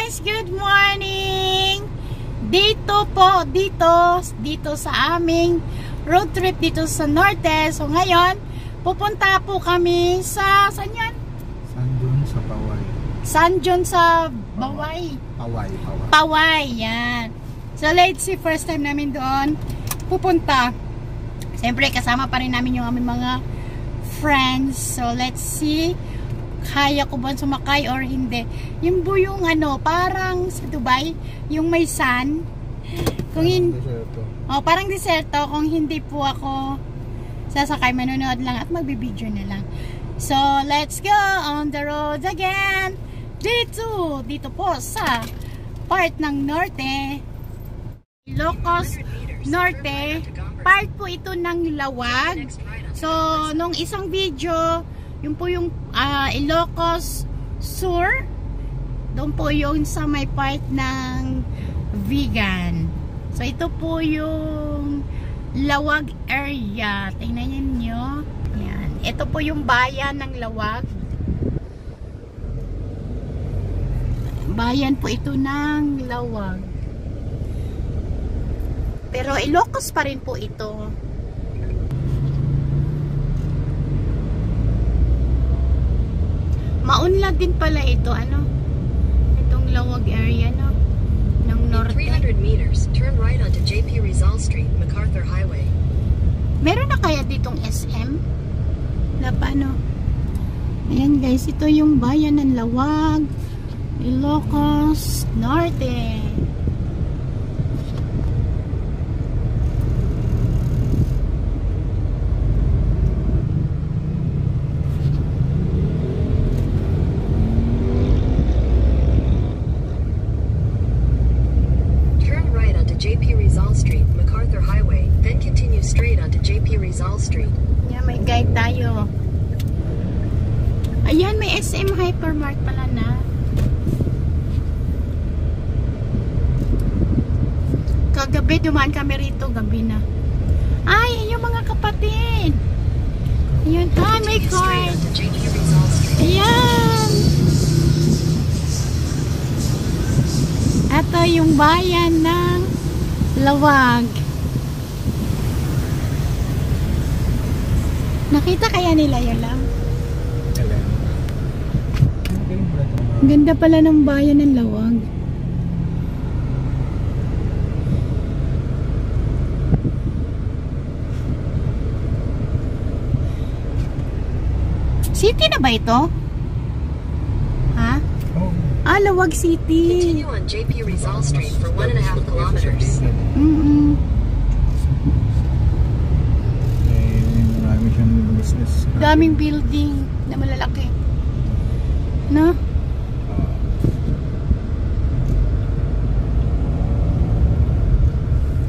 guys! Good morning! Dito sa aming road trip dito sa Norte. So ngayon, pupunta po kami sa, saan yan? San John sa Paway. San John sa Baway. Paway, yan. So let's see, first time namin doon pupunta. Siyempre, kasama pa rin namin yung aming mga friends. So let's see, kaya ko ba sumakay or hindi. Yung po yung ano, parang sa Dubai, yung may sun. Kung parang deserto. Kung hindi po ako sasakay, manonood lang at magbibideo na lang. So, let's go on the road again. Dito po sa part ng Norte. Ilocos Norte. Part po ito ng Lawag. So, nung isang video, yun po yung Ilocos Sur. Doon po yung sa may part ng Vegan. So, ito po yung Lawag area. Tingnan nyo. Yan. Ito po yung bayan ng Lawag. Bayan po ito ng Lawag. Pero Ilocos pa rin po ito. Maunlad din pala ito, ano? Itong Lawag area, no? Ng Norte. 300 meters, turn right onto JP Rizal Street, MacArthur Highway. Meron na kaya ditong SM? Na paano? Ayan guys, ito yung bayan ng Lawag, Ilocos Norte. JP Rizal Street, MacArthur Highway, then continue straight onto JP Rizal Street. Yeah, may guide tayo. Ayan, may SM Hypermart pala na. Kagabi, dumaan kami rito, gabi na. Ay, yung mga kapatid. Ayan, may card. Ayan. Ito yung bayan ng Lawag. Nakita kaya nila yun lang? Ganda pala ng bayan ng Lawag. City na ba ito? Ha? Lawag City. Continue on JP Rizal Street for 1.5 kilometers. Marami siyang business. Daming building na malalaki. No?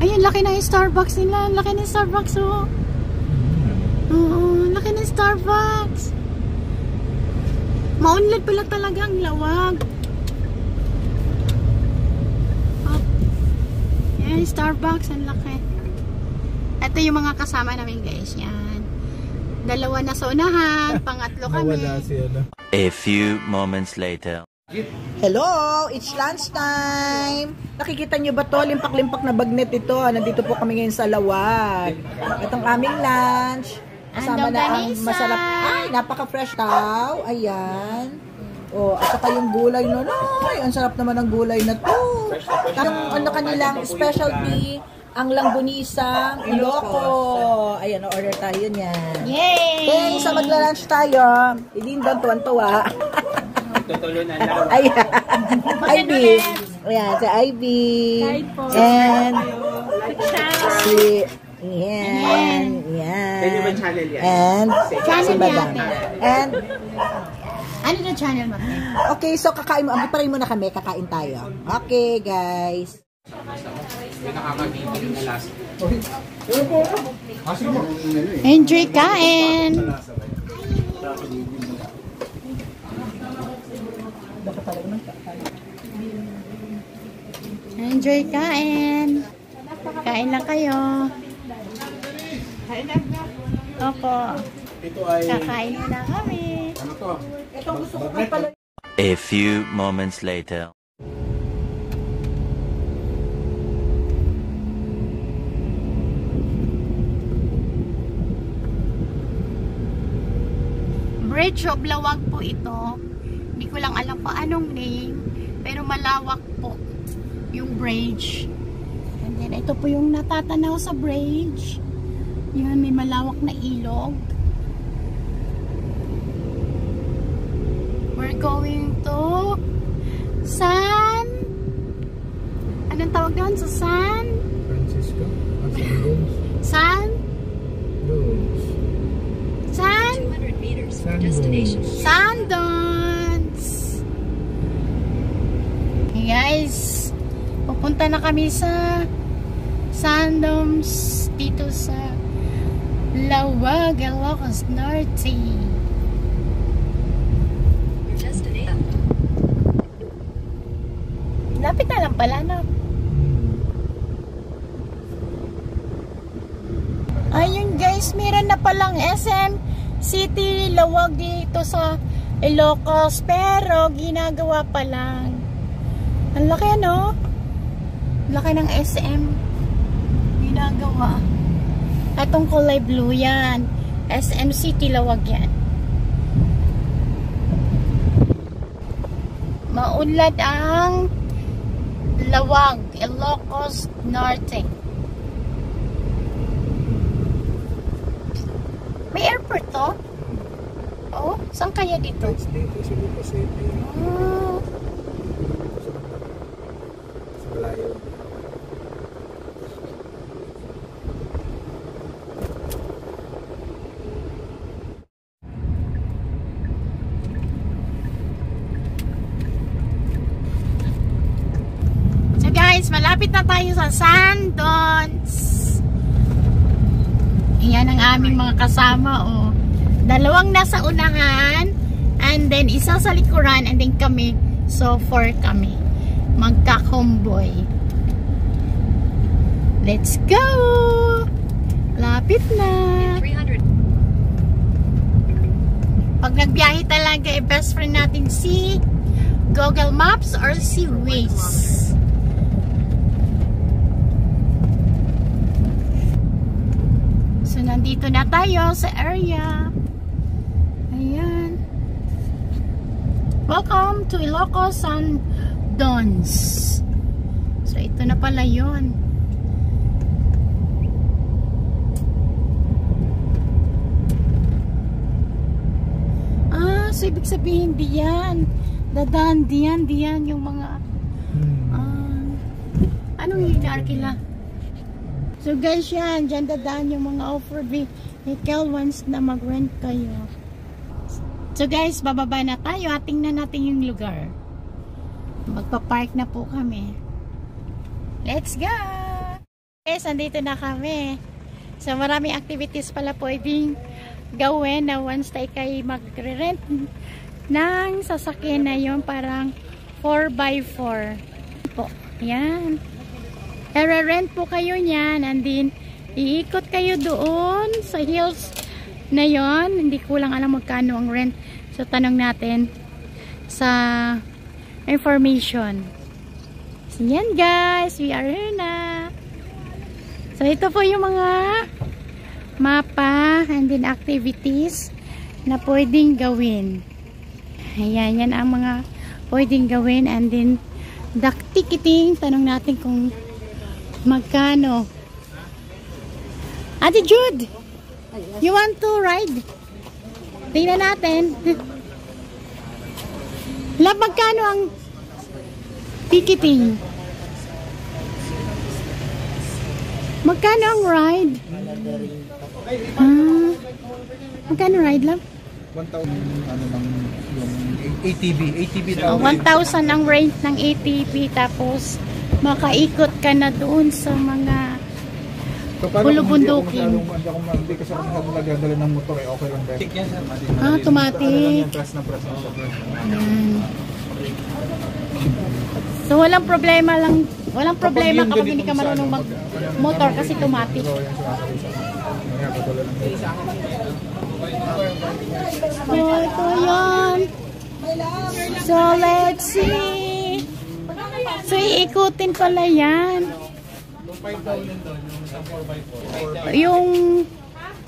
Ayun, laki na yung Starbucks nila. Laki na yung Starbucks, oh. Oo, laki na yung Starbucks. Maunlad pala talaga ang Lawag. Yan, Starbucks, ang laki. Ito yung mga kasama namin guys, yan. Dalawa na sa unahan, pangatlo kami. A few moments later. Hello! It's lunchtime! Nakikita nyo ba to? Limpak-limpak na bagnet ito. Nandito po kami ngayon sa Lawag. Itong aming lunch. Kasama na ang masarap. Ay, napaka-fresh tao. Ayan. Oh, at saka yung gulay no. Ay, ang sarap naman ng gulay na to. Yung ano kanilang specialty, ang langgunisa, Iloco. Ayan, order tayo niyan. Yay! Then, sa magla-lunch tayo, hindi doon tuwan-tuwa. Tutulo na lang. Ayan. Ivy. Ayan, si Ivy. And si... Yan. Yan. Pwede ba channel yan? And si Madam. And ano na channel mo? okay, so kakain mo. Pare muna kami. Kakain tayo. Okay, guys. Enjoy kain! Enjoy kain! Kain lang kayo. Opo. Kakain na kami. A few moments later. Bridge of Lawag po ito. Hindi ko lang alam pa anong name, pero malawak po yung bridge. And then ito po yung natatanaw sa bridge. Yan, may malawak na ilog. We're going to San... Anong tawag doon? Sa San? Francisco? San? San? 200 meters for destination. Sandons! Hey guys, pupunta na kami sa Sandons dito sa Lawag, Ilocos Norte. Your destination. Lapit na lang pala, no? Ayun guys, meron na palang SM City Lawag dito sa Ilocos, pero ginagawa pa lang. Ang laki, no? Laki ng SM ginagawa. Atong kulay blue yan, SM City Lawag yan. Maunlad ang Lawag, Ilocos Norte. May airport to? Oh, saan kaya dito? Dito, sa Lucas City. Oh. Sa Malayo. So guys, malapit na tayo sa Sandons. Yan ang aming mga kasama, oh. Dalawang nasa unahan, and then isa sa likuran, and then kami, so 4 kami. Magka-comboy. Let's go! Lapit na. 300. Pag nagbiyahe talaga, best friend natin si Google Maps or si Waze. So, nandito na tayo sa area. Ayan. Welcome to Ilocos Sandons. So, ito na pala yun. Ah, so ibig sabihin diyan. Dadaan diyan yung mga anong hierarchy. So guys, yan, dyan dadaan yung mga off-road vehicle once na mag-rent kayo. So guys, bababa na tayo at tingnan natin yung lugar. Magpa-park na po kami. Let's go! Guys, andito na kami. So maraming activities pala pwedeng gawin na once tayo kayo mag-rent ng sasakyan na yun, parang 4x4 po. Yan. I-rent po kayo niyan, and then iikot kayo doon sa hills na yon. Hindi ko lang alam magkano ang rent, so tanong natin sa information. So yan guys, we are here na. So ito po yung mga mapa and then activities na pwedeng gawin. Ayan, yan ang mga pwedeng gawin, and then the ticketing, tanong natin kung magkano. Ate Jude, you want to ride? Tingnan natin. Love, magkano ang ticketing? Magkano ang ride? Magkano ride, love? 1,000 ano lang yung ATV Oh, 1,000 ang rate ng ATV, tapos makaikot ka na doon sa mga bulubundukin. Hindi kasi ako masyadong nagdadala ng motor, eh okay lang dahil. Automatic. Press na press na siya. Ayan. So walang problema kapag hindi ka marunong mag-motor kasi automatic. So ito yan. So let's see. So iikutin pala yan. Yung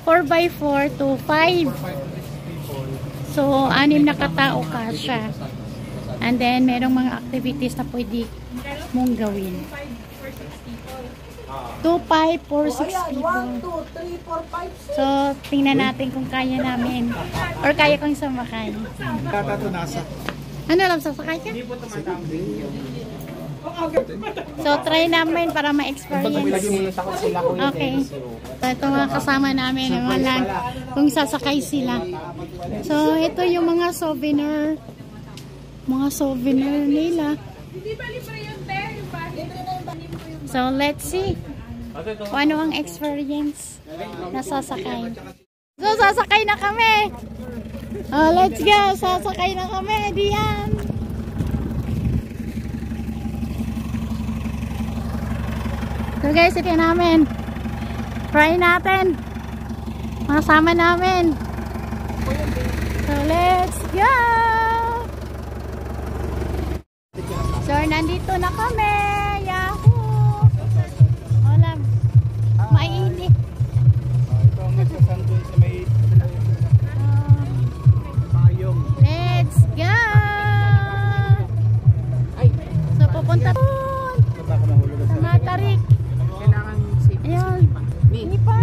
4x4 to 5. So, 6 na katao ka siya. And then, merong mga activities na pwede mong gawin. 2, 5, 4, 6 people. 1, 2, 3, 4, 5, 6. So, tingnan natin kung kaya namin. Or kaya kong sumakay. Katatunasa. Ano lang, sasakay ka? So, try namin para ma-experience. Okay. So, ito mga kasama namin. Walang kung sasakay sila. So, ito yung mga souvenir. Mga souvenir nila. So, let's see kung ano ang experience na sasakay. So, sasakay na kami. Oh, let's go. Sasakay na kami. Diyan. So, guys, ito namin. Try natin. Masama namin. So, let's go. So, nandito na kami. Yahoo! Wala. Mainit. Ito ang nagsasandun sa may payong. Let's go! So, pupunta doon. Sa Matarik. Ayun. Hindi pa.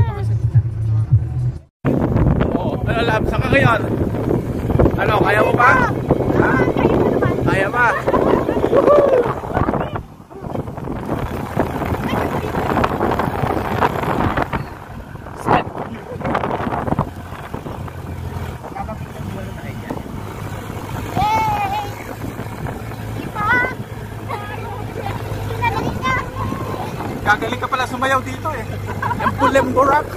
Oo. Ano alam? Saan ka ngayon? Ano? Kaya mo pa? Ha? Kaya pa? Gagaling ka pala sumayaw dito eh. Lembo-lembo-rock.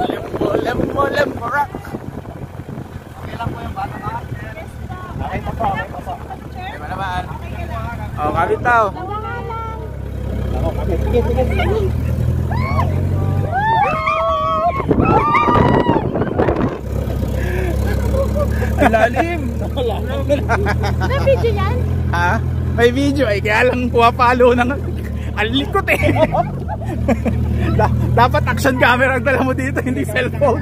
Lembo-lembo-lembo-rock. Okay lang po yung bata ka? Okay pa po. Okay ba naman? O, kapit daw. Ako, kapit. Sige. Ang lalim. May video yan? Ha? May video eh. Kaya lang pumapalo ng... Ang likot eh. Dapat action camera ang dala mo dito, hindi cellphone.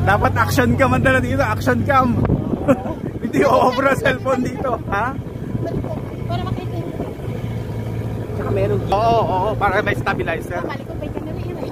Dapat action cam ang dala dito, action cam. Hindi over cellphone dito, ha? Para makita. Saka meron. Oo, para may stabilizer. Balik ko pa yung kanila yun eh.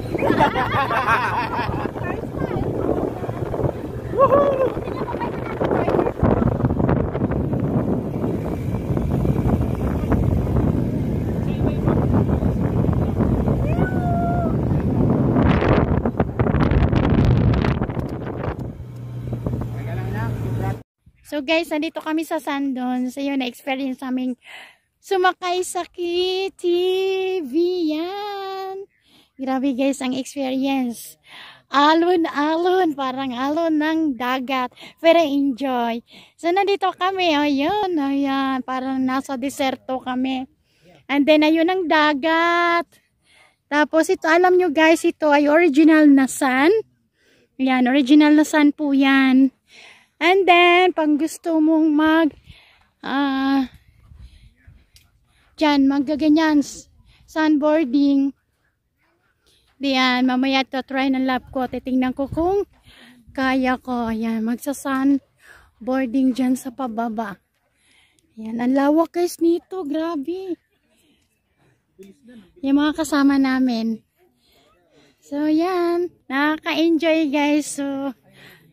So guys, nandito kami sa Sandon. So yun, na-experience namin sumakay sa KTV yan. Grabe guys ang experience. Alon-alon, parang alon ng dagat. Pero enjoy. So nandito kami, ayun, ayan, parang nasa deserto kami. And then ayun ang dagat. Tapos ito, alam nyo guys, ito ay original na sun. Ayan, original na sun po yan. And then, pag gusto mong maggaganyan, sunboarding. Diyan, mamaya try ng lab ko. Titingnan ko kung kaya ko. Ayan, magsa-sunboarding dyan sa pababa. Ayan, ang lawak guys nito. Grabe. Yung mga kasama namin. So, yan. Nakaka-enjoy guys. So,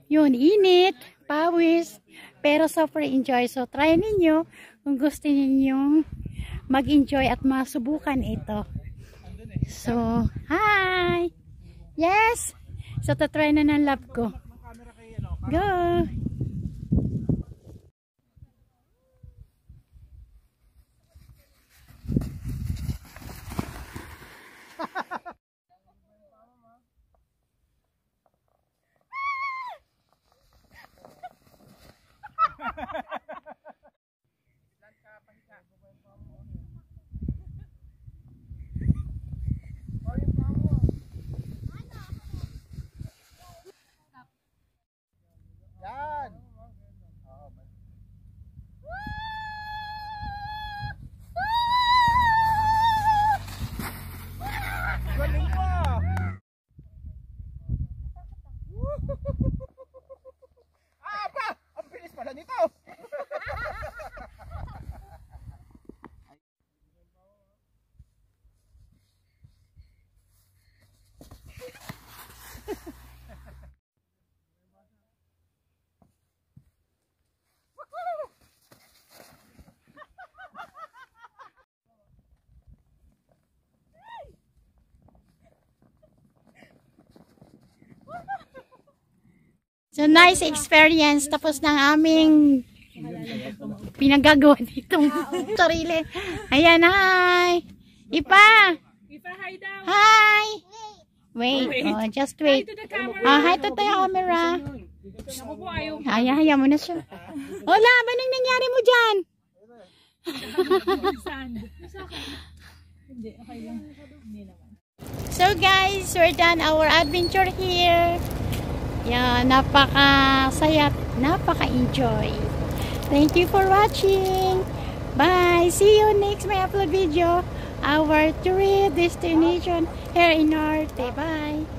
yun, init. Pawis, pero super enjoy. So, try ninyo kung gusto ninyong mag-enjoy at masubukan ito. So, hi! Yes! So, tatry na ng lab ko. Go! Yan. Galing pa! Aba! Ang bilis pala nito! So, nice experience. Tapos ng aming pinagagawa ditong sarili. Ayan, hi! Ipa! Ipa, hi daw. Hi! Wait, oh, just wait. Hi to the camera. Hi to the camera. Ako po ayaw. Haya mo na siya. Hola, anong nangyari mo dyan? Sand. Hindi, okay lang. Hindi naman. So guys, we're done our adventure here. Yeah, napaka-saya, napaka-enjoy. Thank you for watching. Bye. See you next my upload video. Our tourist destination here in Norte. Bye.